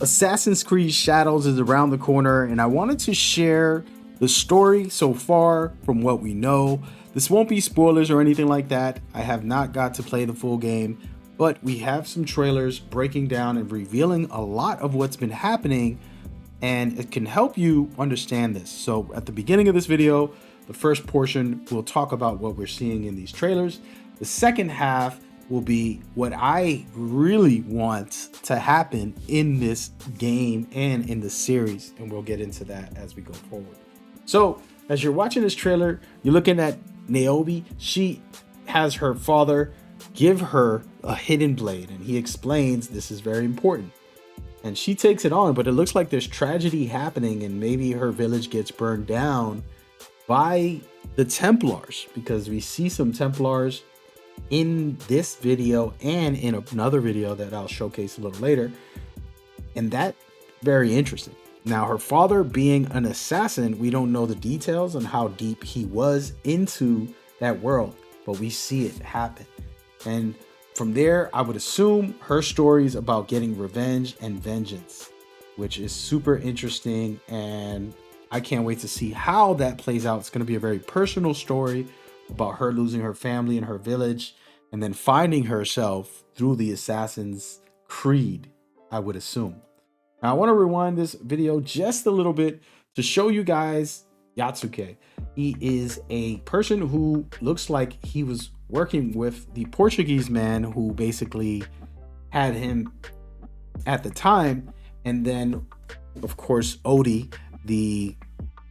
Assassin's Creed Shadows is around the corner, and I wanted to share the story so far from what we know. This won't be spoilers or anything like that. I have not got to play the full game, but we have some trailers breaking down and revealing a lot of what's been happening, and it can help you understand this. So at the beginning of this video, the first portion will talk about what we're seeing in these trailers. The second half will be what I really want to happen in this game and in the series, and we'll get into that as we go forward. So as you're watching this trailer, you're looking at Naomi. She has her father give her a hidden blade, and he explains this is very important, and she takes it on, but it looks like there's tragedy happening, and maybe her village gets burned down by the Templars, because we see some Templars in this video and in another video that I'll showcase a little later, and that's very interesting. Now, her father being an assassin, we don't know the details on how deep he was into that world, but we see it happen. And from there, I would assume her story is about getting revenge and vengeance, which is super interesting, and I can't wait to see how that plays out. It's going to be a very personal story about her losing her family and her village, and then finding herself through the Assassin's Creed, I would assume. Now, I want to rewind this video just a little bit to show you guys Yatsuke. He is a person who looks like he was working with the Portuguese man who basically had him at the time, and then, of course, Odi, the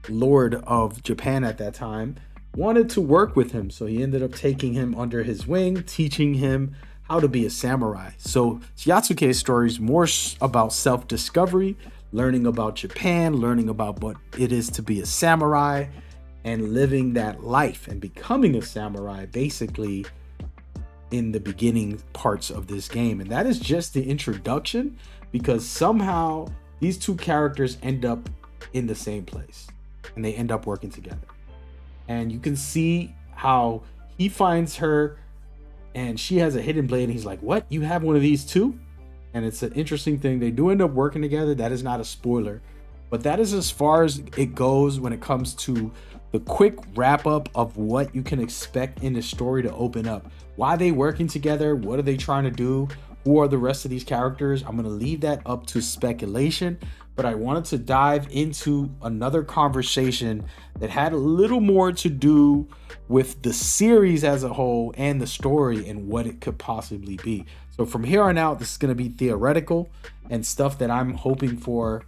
Lord of Japan at that time, wanted to work with him, so he ended up taking him under his wing, teaching him how to be a samurai. So Yatsuke's story is more about self-discovery, learning about Japan, learning about what it is to be a samurai, and living that life and becoming a samurai basically in the beginning parts of this game. And that is just the introduction, because somehow these two characters end up in the same place and they end up working together. And you can see how he finds her and she has a hidden blade, and he's like, what, you have one of these too? And it's an interesting thing. They do end up working together. That is not a spoiler, but that is as far as it goes when it comes to the quick wrap up of what you can expect in the story to open up. Why are they working together? What are they trying to do? Who are the rest of these characters? I'm going to leave that up to speculation, but I wanted to dive into another conversation that had a little more to do with the series as a whole and the story and what it could possibly be. So from here on out, this is going to be theoretical and stuff that I'm hoping for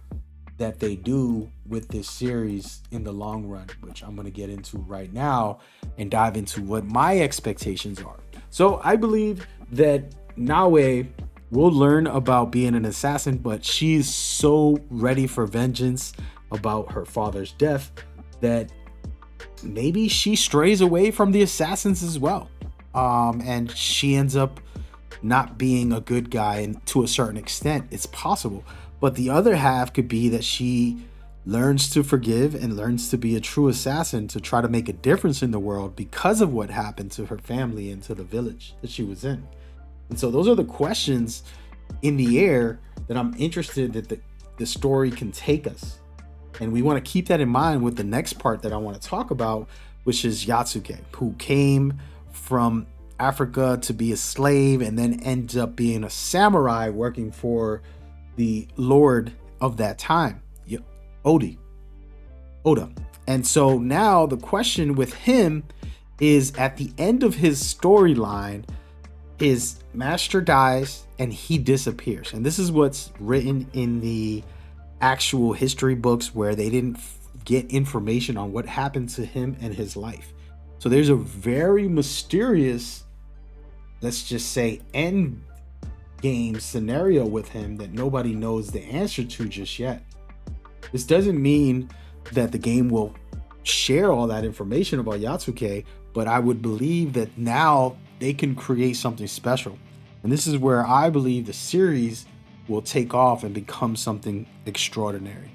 that they do with this series in the long run, which I'm going to get into right now and dive into what my expectations are. So I believe that Naue will learn about being an assassin, but she's so ready for vengeance about her father's death that maybe she strays away from the assassins as well. And she ends up not being a good guy, and to a certain extent it's possible. But the other half could be that she learns to forgive and learns to be a true assassin to try to make a difference in the world because of what happened to her family and to the village that she was in. And so those are the questions in the air that I'm interested that the story can take us. And we want to keep that in mind with the next part that I want to talk about, which is Yatsuke, who came from Africa to be a slave and then ends up being a samurai working for the lord of that time, Oda. And so now the question with him is, at the end of his storyline, his master dies and he disappears. And this is what's written in the actual history books, where they didn't get information on what happened to him and his life. So there's a very mysterious, let's just say, end game scenario with him that nobody knows the answer to just yet. This doesn't mean that the game will share all that information about Yatsuke, but I would believe that now they can create something special. And this is where I believe the series will take off and become something extraordinary.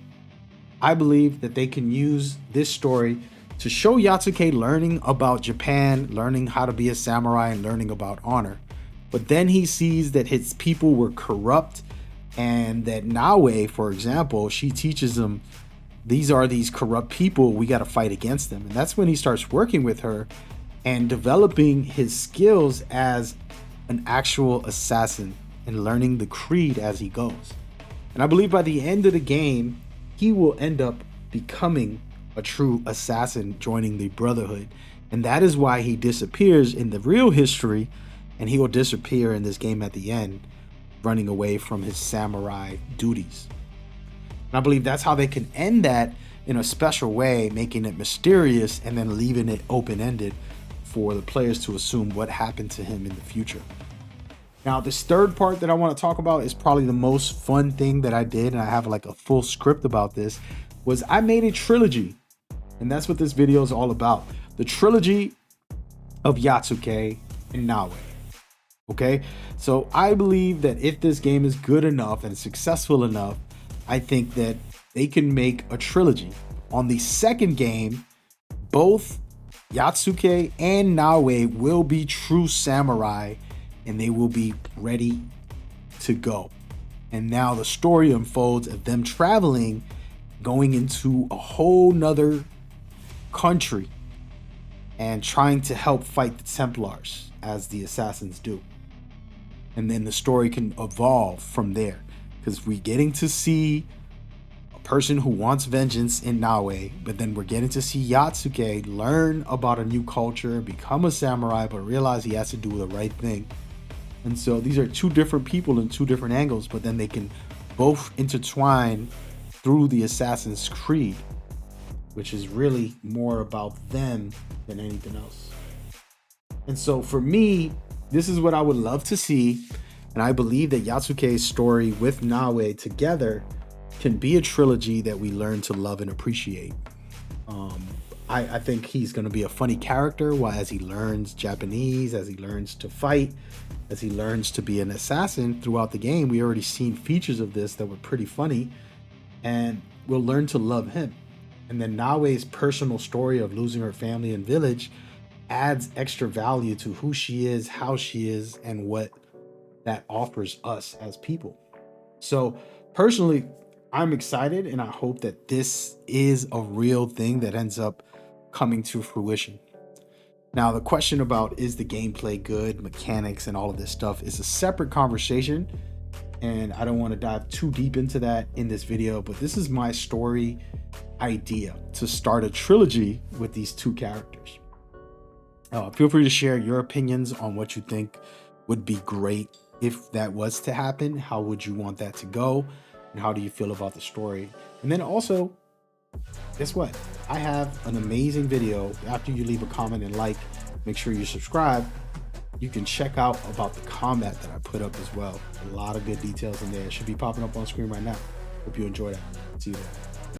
I believe that they can use this story to show Yatsuke learning about Japan, learning how to be a samurai, and learning about honor. But then he sees that his people were corrupt And that Nawe, for example, she teaches him these are these corrupt people, we got to fight against them. And that's when he starts working with her and developing his skills as an actual assassin and learning the creed as he goes. And I believe by the end of the game, he will end up becoming a true assassin, joining the Brotherhood. And that is why he disappears in the real history, and he will disappear in this game at the end, running away from his samurai duties. And I believe that's how they can end that in a special way, making it mysterious and then leaving it open-ended for the players to assume what happened to him in the future. Now, this third part that I want to talk about is probably the most fun thing that I did, and I have like a full script about this, was I made a trilogy. And that's what this video is all about. The trilogy of Yatsuke and Nawe. Okay? So I believe that if this game is good enough and successful enough, I think that they can make a trilogy. On the second game, both Yatsuke and Nawe will be true samurai, and they will be ready to go. And now the story unfolds of them traveling, going into a whole nother country and trying to help fight the Templars as the assassins do. And then the story can evolve from there, because we're getting to see a person who wants vengeance in Nawe, but then we're getting to see Yatsuke learn about a new culture, become a samurai, but realize he has to do the right thing. And so these are two different people in two different angles, but then they can both intertwine through the Assassinscreed, which is really more about them than anything else. And so for me, this is what I would love to see. And I believe that Yatsuke's story with Nawe together can be a trilogy that we learn to love and appreciate. I think he's going to be a funny character as he learns Japanese, as he learns to fight, as he learns to be an assassin throughout the game. We already seen features of this that were pretty funny, and we'll learn to love him. And then Nawe's personal story of losing her family and village adds extra value to who she is, how she is, and what that offers us as people. So personally, I'm excited, and I hope that this is a real thing that ends up coming to fruition. Now, the question about is the gameplay good, mechanics, and all of this stuff is a separate conversation, and I don't want to dive too deep into that in this video, but this is my story idea to start a trilogy with these two characters. Feel free to share your opinions on what you think would be great if that was to happen. How would you want that to go? And how do you feel about the story? And then also, guess what? I have an amazing video. After you leave a comment and like, make sure you subscribe. You can check out about the combat that I put up as well. A lot of good details in there. It should be popping up on screen right now. Hope you enjoy that. See you there.